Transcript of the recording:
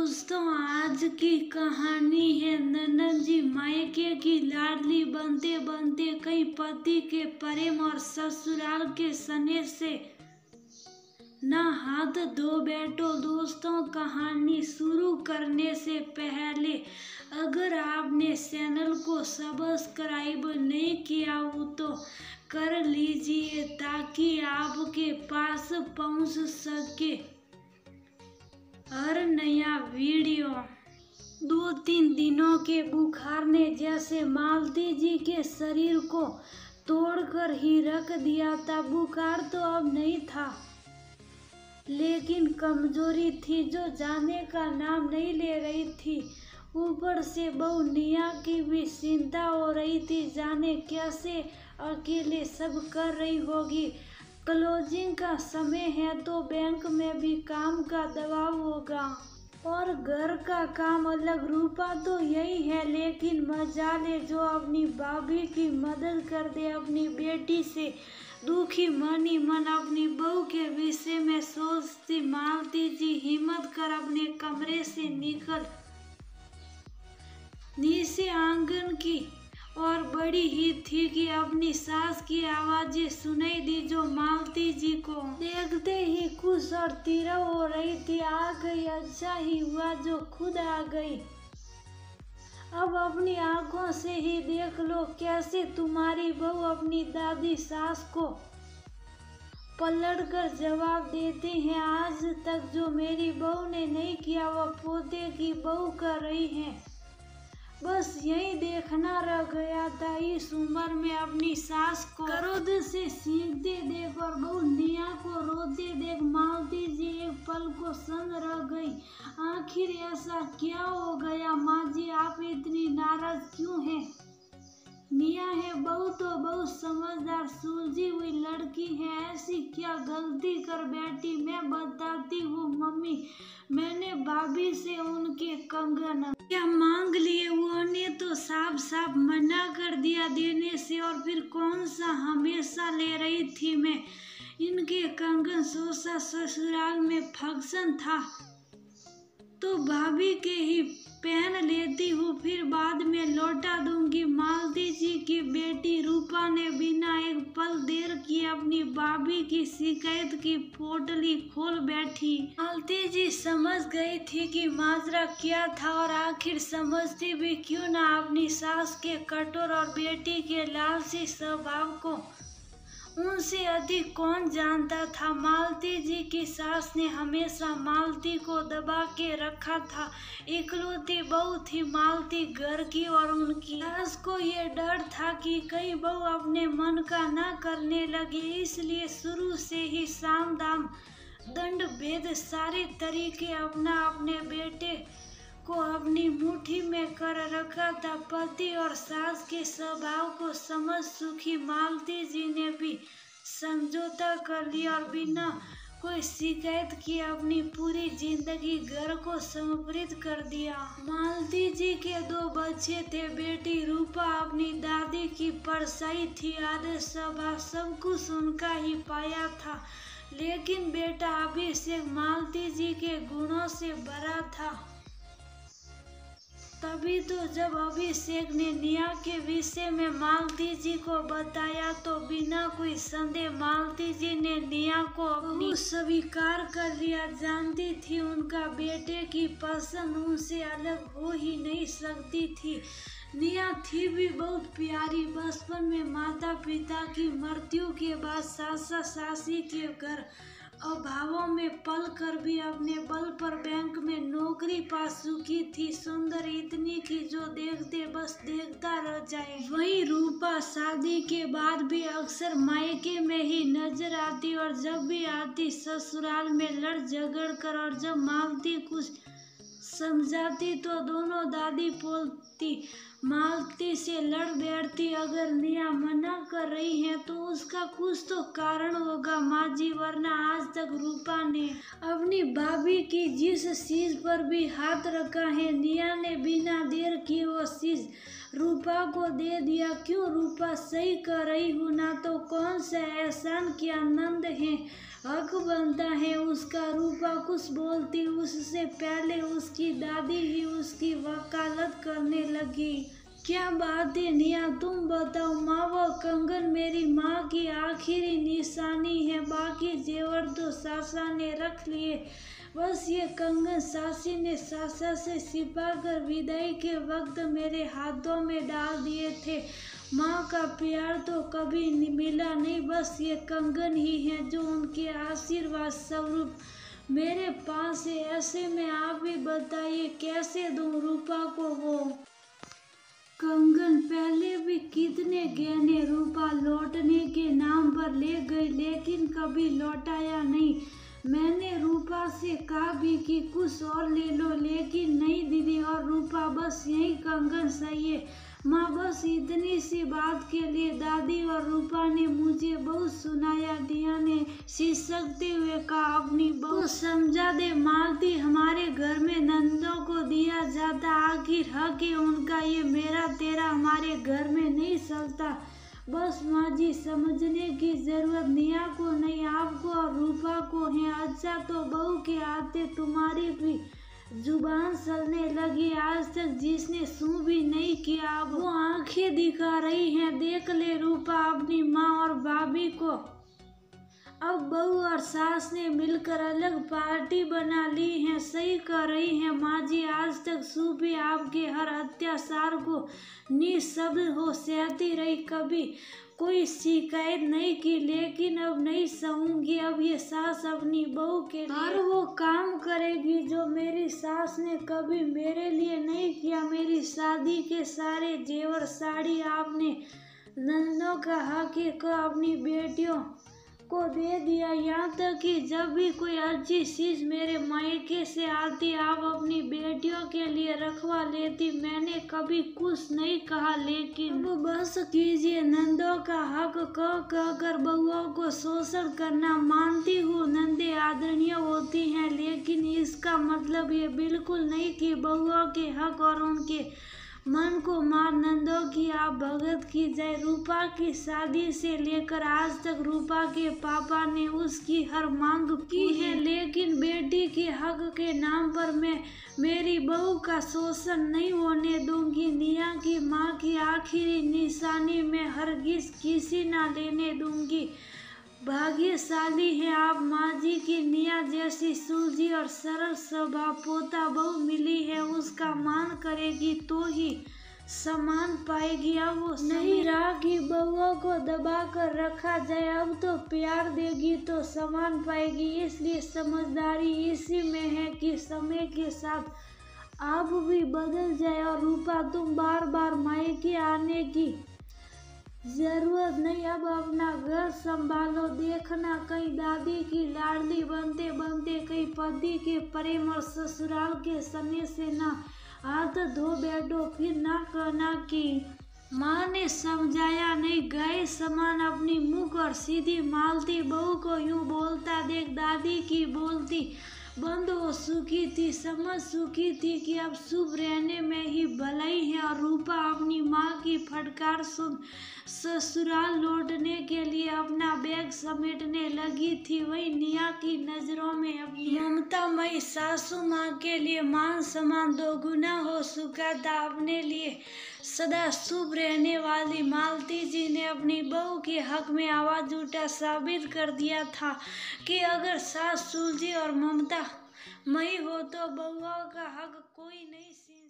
दोस्तों, आज की कहानी है ननद जी मायके की लाडली बनते बनते कई पति के प्रेम और ससुराल के स्नेह से न हाथ धो बैठो। दोस्तों, कहानी शुरू करने से पहले अगर आपने चैनल को सब्सक्राइब नहीं किया हो तो कर लीजिए ताकि आपके पास पहुंच सके हर नया वीडियो। 2-3 दिनों के बुखार ने जैसे मालती जी के शरीर को तोड़कर ही रख दिया था। बुखार तो अब नहीं था, लेकिन कमजोरी थी जो जाने का नाम नहीं ले रही थी। ऊपर से बहू निया की भी चिंता हो रही थी, जाने कैसे अकेले सब कर रही होगी। क्लोजिंग का समय है तो बैंक में भी काम का दबाव होगा और घर का काम अलग। रूपा तो यही है, लेकिन मजाले जो अपनी भाभी की मदद कर दे। अपनी बेटी से दुखी मनी मन अपनी बहू के विषय में सोचती मालती जी हिम्मत कर अपने कमरे से निकल नीचे आंगन की और बड़ी ही थी कि अपनी सास की आवाजें सुनाई दी जो मालती जी को देखते ही खुश और तीरव हो रही थी। आ गई, अच्छा ही हुआ जो खुद आ गई। अब अपनी आंखों से ही देख लो कैसे तुम्हारी बहू अपनी दादी सास को पलट कर जवाब देती है। आज तक जो मेरी बहू ने नहीं किया वह पोते की बहू कर रही है। बस यही देखना रह गया था। इस उम्र में अपनी सास को क्रोध से सीखते देख और बहू निया को रोते देख मालती जी एक पल को सन रह गई। आखिर ऐसा क्या हो गया माँ जी, आप इतनी नाराज क्यों हैं? निया है बहू तो बहुत समझदार सुलझी हुई लड़की है, ऐसी क्या गलती कर बैठी। मैं बताती हूँ मम्मी, मैंने भाभी से उनके कंगन क्या मांग लिए, उन्होंने तो साफ साफ मना कर दिया देने से। और फिर कौन सा हमेशा ले रही थी मैं इनके कंगन। सोचा ससुराल में फंक्शन था तो भाभी के ही पहन लेती हूँ, फिर बाद में लौटा दूंगी। मालती जी की बेटी रूपा ने बिना एक पल देर किए अपनी भाभी की शिकायत की पोटली खोल बैठी। मालती जी समझ गई थी कि माजरा क्या था और आखिर समझती भी क्यों ना अपनी सास के कठोर और बेटी के लालची स्वभाव को उनसे अधिक कौन जानता था। मालती जी की सास ने हमेशा मालती को दबा के रखा था। इकलौती बहू थी मालती घर की और उनकी सास को ये डर था कि कई बहू अपने मन का ना करने लगे, इसलिए शुरू से ही साम दाम दंड भेद सारे तरीके अपना अपने बेटे को अपनी मुट्ठी में कर रखा था। पति और सास के स्वभाव को समझ सुखी मालती जी ने भी समझौता कर लिया और बिना कोई शिकायत किए अपनी पूरी जिंदगी घर को समर्पित कर दिया। मालती जी के 2 बच्चे थे। बेटी रूपा अपनी दादी की परछाई थी, आदर्श स्वभाव सब कुछ उनका ही पाया था, लेकिन बेटा अभिषेक मालती जी के गुणों से भरा था। तभी तो जब अभिषेक ने निया के विषय में मालती जी को बताया तो बिना कोई संदेह मालती जी ने निया को अपनी स्वीकार कर लिया। जानती थी उनका बेटे की पसंद उनसे अलग हो ही नहीं सकती थी। निया थी भी बहुत प्यारी। बचपन में माता पिता की मृत्यु के बाद सासा सासी के घर अभावों में पल कर भी अपने बल पर बैंक में नौकरी पा चुकी थी। सुंदर इतनी की जो देखते बस देखता रह जाए। वही रूपा शादी के बाद भी अक्सर मायके में ही नजर आती और जब भी आती ससुराल में लड़ झगड़ कर, और जब मालती कुछ समझाती तो दोनों दादी पोती मालती से लड़ बैठती। अगर नेहा मना कर रही है तो उसका कुछ तो कारण होगा माँ जी, वरना आज तक रूपा ने अपनी भाभी की जिस चीज पर भी हाथ रखा है, नेहा ने बिना देर किए वो चीज रूपा को दे दिया। क्यों? रूपा सही कर रही हूँ ना, तो कौन सा एहसान की आनंद है, हक बनता है उसका। रूपा कुछ बोलती उससे पहले उसकी दादी ही उसकी वकालत करने लगी। क्या बात है नेहा, तुम बताओ। माँ, वो कंगन मेरी माँ की आखिरी निशानी है, बाकी जेवर तो सासा ने रख लिए। बस ये कंगन सासी ने सासा से छिपा कर विदाई के वक्त मेरे हाथों में डाल दिए थे। माँ का प्यार तो कभी मिला नहीं, बस ये कंगन ही है जो उनके आशीर्वाद स्वरूप मेरे पास है। ऐसे में आप ही बताइए कैसे दूं रूपा को वो कंगन। पहले भी कितने गहने रूपा लौटने के नाम पर ले गई, लेकिन कभी लौटाया नहीं। मैंने रूपा से कहा भी कि कुछ और ले लो, लेकिन नहीं दीदी। और रूपा बस यही कंगन सही है माँ, बस इतनी सी बात के लिए दादी और रूपा ने मुझे बहुत सुनाया। दिया ने सिसकते हुए कहा, अपनी बहू समझा दे मालती, हमारे घर में नंदों को दिया जाता, आखिर हक है उनका, ये मेरा तेरा हमारे घर में नहीं चलता। बस माँ जी, समझने की जरूरत नेहा को नहीं, आपको और रूपा को है। अच्छा, तो बहू के आते तुम्हारी भी जुबान चलने लगी। आज तक जिसने सू भी नहीं किया, अब वो आंखें दिखा रही हैं। देख ले रूपा अपनी माँ और भाभी को। अब बहू और सास ने मिलकर अलग पार्टी बना ली है। सही कर रही है माँ जी, आज तक सू भी आपके हर अत्याचार को निःशब्द हो सहती रही, कभी कोई शिकायत नहीं की। लेकिन अब नहीं सहूंगी। अब ये सास अपनी बहू के लिए हर वो काम करेगी जो मेरी सास ने कभी मेरे लिए नहीं किया। मेरी शादी के सारे जेवर साड़ी आपने नंदों का हक को अपनी बेटियों को दे दिया। यहाँ तक कि जब भी कोई अच्छी चीज मेरे मायके से आती, आप अपनी बेटियों के लिए रखवा लेती। मैंने कभी कुछ नहीं कहा, लेकिन अब बस कीजिए। नंदों का हक कह कर बहुओं को शोषण करना मानती हूँ, नंदे आदरणीय होती हैं, लेकिन इसका मतलब ये बिल्कुल नहीं कि बहुओं के हक और उनके मन को मार नंदों की आप भगत की जाए। रूपा की शादी से लेकर आज तक रूपा के पापा ने उसकी हर मांग की है, लेकिन बेटी के हक के नाम पर मैं मेरी बहू का शोषण नहीं होने दूंगी। नेहा की माँ की आखिरी निशानी में हरगिज किसी ना लेने दूंगी। भाग्यशाली है आप माँ जी की नेहा जैसी सुलझी और सरल स्वभाव पोता बहू मिली है। उसका मान करेगी तो ही सम्मान पाएगी। अब वो नहीं रहा कि बहुओं को दबा कर रखा जाए, अब तो प्यार देगी तो सम्मान पाएगी। इसलिए समझदारी इसी में है कि समय के साथ आप भी बदल जाए। और रूपा, तुम बार बार मायके आने की जरूरत नहीं, अब अपना घर संभालो। देखना कहीं दादी की लाडली बनते बनते कहीं पति के प्रेम और ससुराल के समय से ना हाथ धो बैठो। फिर ना कहना कि माँ ने समझाया नहीं। गाय समान अपनी मुख और सीधी मालती बहू को यूं बोलता देख दादी की बोलती बंद हो चुकी थी। समझ चुकी थी कि अब शुभ रहने में ही भलाई है। और रूपा अपनी माँ की फटकार सुन ससुराल लौटने के लिए अपना बैग समेटने लगी थी। वही नेहा की नजरों में अपनी ममतामयी सासू माँ के लिए मान सम्मान दोगुना हो चुका था। अपने लिए सदा शुभ रहने वाली मालती जी ने अपनी बहू के हक में आवाज उठा साबित कर दिया था कि अगर सास सुलझी और ममता मई हो तो बहुओं का हक कोई नहीं छीन